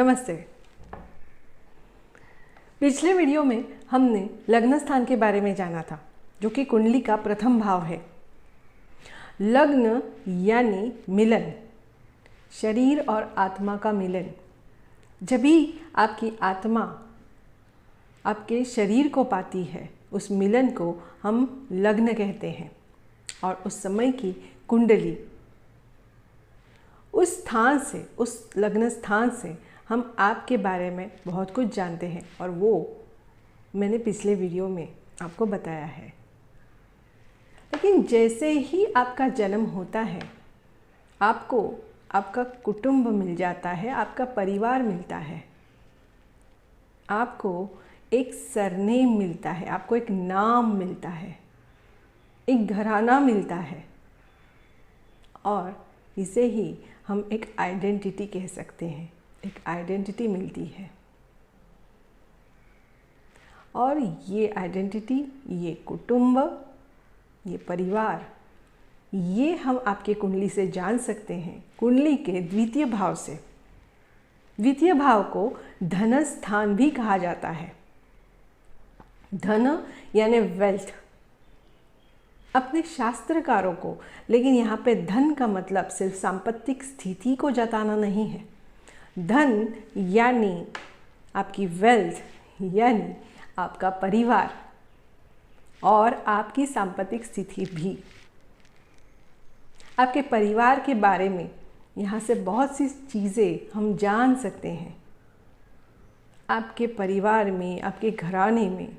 नमस्ते। पिछले वीडियो में हमने लग्न स्थान के बारे में जाना था, जो कि कुंडली का प्रथम भाव है। लग्न यानी मिलन, शरीर और आत्मा का मिलन। जब भी आपकी आत्मा आपके शरीर को पाती है, उस मिलन को हम लग्न कहते हैं। और उस समय की कुंडली, उस स्थान से, उस लग्न स्थान से हम आपके बारे में बहुत कुछ जानते हैं, और वो मैंने पिछले वीडियो में आपको बताया है। लेकिन जैसे ही आपका जन्म होता है, आपको आपका कुटुंब मिल जाता है, आपका परिवार मिलता है, आपको एक सरनेम मिलता है, आपको एक नाम मिलता है, एक घराना मिलता है, और इसे ही हम एक आइडेंटिटी कह सकते हैं। एक आइडेंटिटी मिलती है, और ये आइडेंटिटी, ये कुटुंब, ये परिवार, ये हम आपके कुंडली से जान सकते हैं। कुंडली के द्वितीय भाव से। द्वितीय भाव को धन स्थान भी कहा जाता है। धन यानी वेल्थ अपने शास्त्रकारों को, लेकिन यहाँ पे धन का मतलब सिर्फ सांपत्तिक स्थिति को जताना नहीं है। धन यानी आपकी वेल्थ, यानी आपका परिवार और आपकी सांपत्तिक स्थिति भी। आपके परिवार के बारे में यहाँ से बहुत सी चीज़ें हम जान सकते हैं। आपके परिवार में, आपके घराने में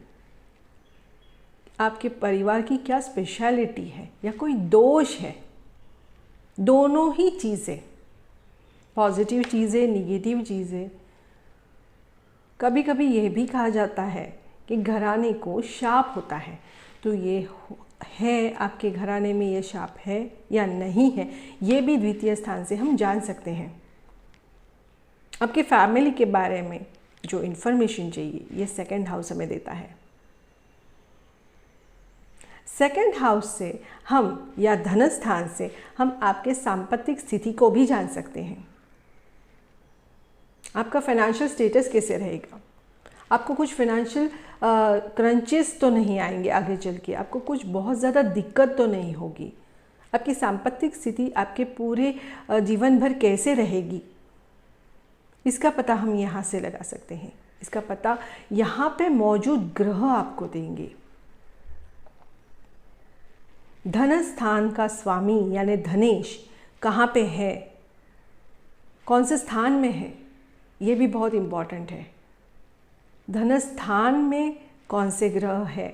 आपके परिवार की क्या स्पेशलिटी है या कोई दोष है। दोनों ही चीज़ें, पॉजिटिव चीज़ें, निगेटिव चीज़ें। कभी कभी यह भी कहा जाता है कि घराने को शाप होता है। तो ये है, आपके घराने में ये शाप है या नहीं है, ये भी द्वितीय स्थान से हम जान सकते हैं। आपके फैमिली के बारे में जो इन्फॉर्मेशन चाहिए, ये सेकंड हाउस हमें देता है। सेकंड हाउस से हम, या धन स्थान से हम आपके सांपत्तिक स्थिति को भी जान सकते हैं। आपका फाइनेंशियल स्टेटस कैसे रहेगा, आपको कुछ फाइनेंशियल क्रंचेस तो नहीं आएंगे आगे चल के, आपको कुछ बहुत ज़्यादा दिक्कत तो नहीं होगी। आपकी सांपत्तिक स्थिति आपके पूरे जीवन भर कैसे रहेगी, इसका पता हम यहाँ से लगा सकते हैं। इसका पता यहाँ पे मौजूद ग्रह आपको देंगे। धन स्थान का स्वामी यानी धनेश कहाँ पे है, कौन से स्थान में है, ये भी बहुत इम्पॉर्टेंट है। धन स्थान में कौन से ग्रह है,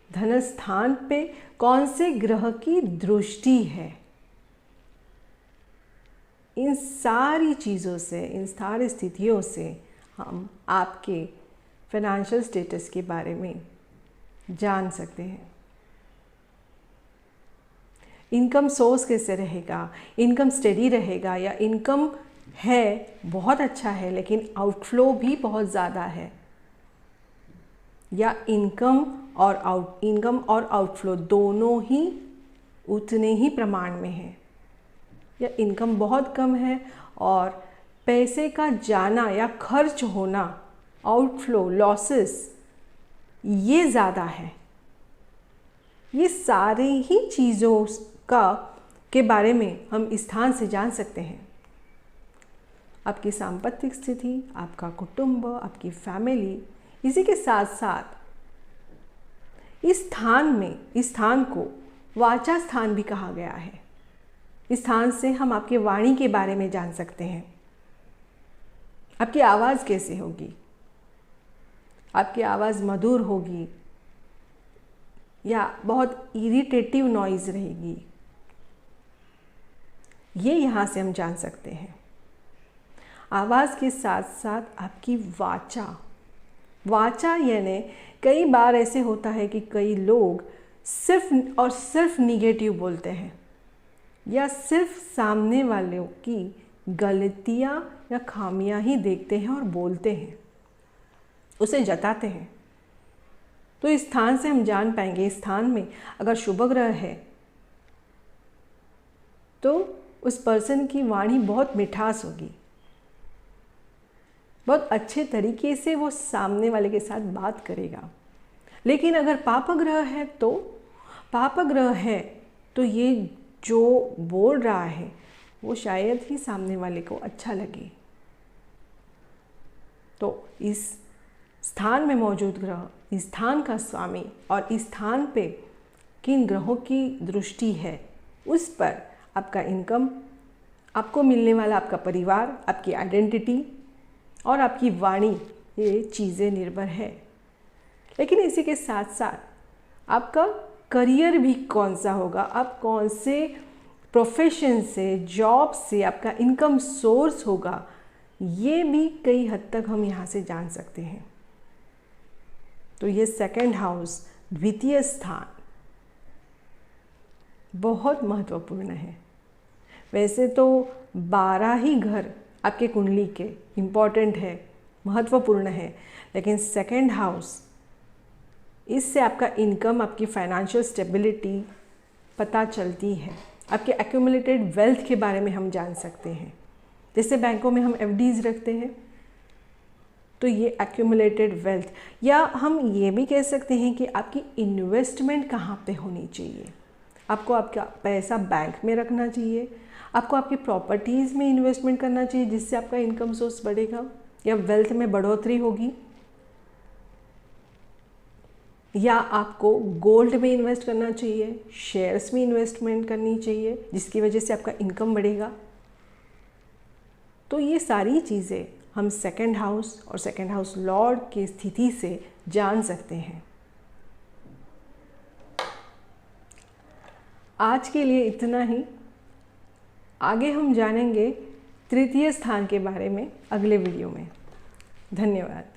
धन स्थान पे कौन से ग्रह की दृष्टि है। इन सारी चीज़ों से, इन सारी स्थितियों से हम आपके फाइनेंशियल स्टेटस के बारे में जान सकते हैं। इनकम सोर्स कैसे रहेगा, इनकम स्टेडी रहेगा, या इनकम है बहुत अच्छा है लेकिन आउटफ्लो भी बहुत ज़्यादा है, या इनकम और आउटफ्लो दोनों ही उतने ही प्रमाण में है, या इनकम बहुत कम है और पैसे का जाना या खर्च होना, आउटफ्लो, लॉसेस, ये ज़्यादा है। ये सारे ही चीज़ों के बारे में हम इस स्थान से जान सकते हैं। आपकी सांपत्तिक स्थिति, आपका कुटुंब, आपकी फैमिली, इसी के साथ साथ इस स्थान को वाचा स्थान भी कहा गया है। इस स्थान से हम आपके वाणी के बारे में जान सकते हैं। आपकी आवाज़ कैसे होगी, आपकी आवाज़ मधुर होगी या बहुत इरिटेटिव नॉइज़ रहेगी, ये यहाँ से हम जान सकते हैं। आवाज़ के साथ साथ आपकी वाचा यानी कई बार ऐसे होता है कि कई लोग सिर्फ और सिर्फ निगेटिव बोलते हैं, या सिर्फ सामने वालों की गलतियाँ या खामियां ही देखते हैं और बोलते हैं, उसे जताते हैं। तो इस स्थान से हम जान पाएंगे, इस स्थान में अगर शुभ ग्रह है तो उस पर्सन की वाणी बहुत मिठास होगी, बहुत अच्छे तरीके से वो सामने वाले के साथ बात करेगा। लेकिन अगर पाप ग्रह है तो ये जो बोल रहा है वो शायद ही सामने वाले को अच्छा लगे। तो इस स्थान में मौजूद ग्रह, इस स्थान का स्वामी और इस स्थान पे किन ग्रहों की दृष्टि है, उस पर आपका इनकम, आपको मिलने वाला आपका परिवार, आपकी आइडेंटिटी और आपकी वाणी, ये चीज़ें निर्भर है। लेकिन इसी के साथ साथ आपका करियर भी कौन सा होगा, आप कौन से प्रोफेशन से, जॉब से आपका इनकम सोर्स होगा, ये भी कई हद तक हम यहाँ से जान सकते हैं। तो ये सेकंड हाउस, द्वितीय स्थान, बहुत महत्वपूर्ण है। वैसे तो 12 ही घर आपके कुंडली के इम्पॉर्टेंट है, महत्वपूर्ण है, लेकिन सेकंड हाउस, इससे आपका इनकम, आपकी फाइनेंशियल स्टेबिलिटी पता चलती है। आपके एक्यूमुलेटेड वेल्थ के बारे में हम जान सकते हैं। जैसे बैंकों में हम एफडीज रखते हैं, तो ये एक्यूमुलेटेड वेल्थ, या हम ये भी कह सकते हैं कि आपकी इन्वेस्टमेंट कहाँ पे होनी चाहिए। आपको आपका पैसा बैंक में रखना चाहिए, आपको आपकी प्रॉपर्टीज़ में इन्वेस्टमेंट करना चाहिए जिससे आपका इनकम सोर्स बढ़ेगा या वेल्थ में बढ़ोतरी होगी, या आपको गोल्ड में इन्वेस्ट करना चाहिए, शेयर्स में इन्वेस्टमेंट करनी चाहिए जिसकी वजह से आपका इनकम बढ़ेगा। तो ये सारी चीज़ें हम सेकंड हाउस और सेकंड हाउस लॉर्ड की स्थिति से जान सकते हैं। आज के लिए इतना ही। आगे हम जानेंगे तृतीय स्थान के बारे में अगले वीडियो में। धन्यवाद।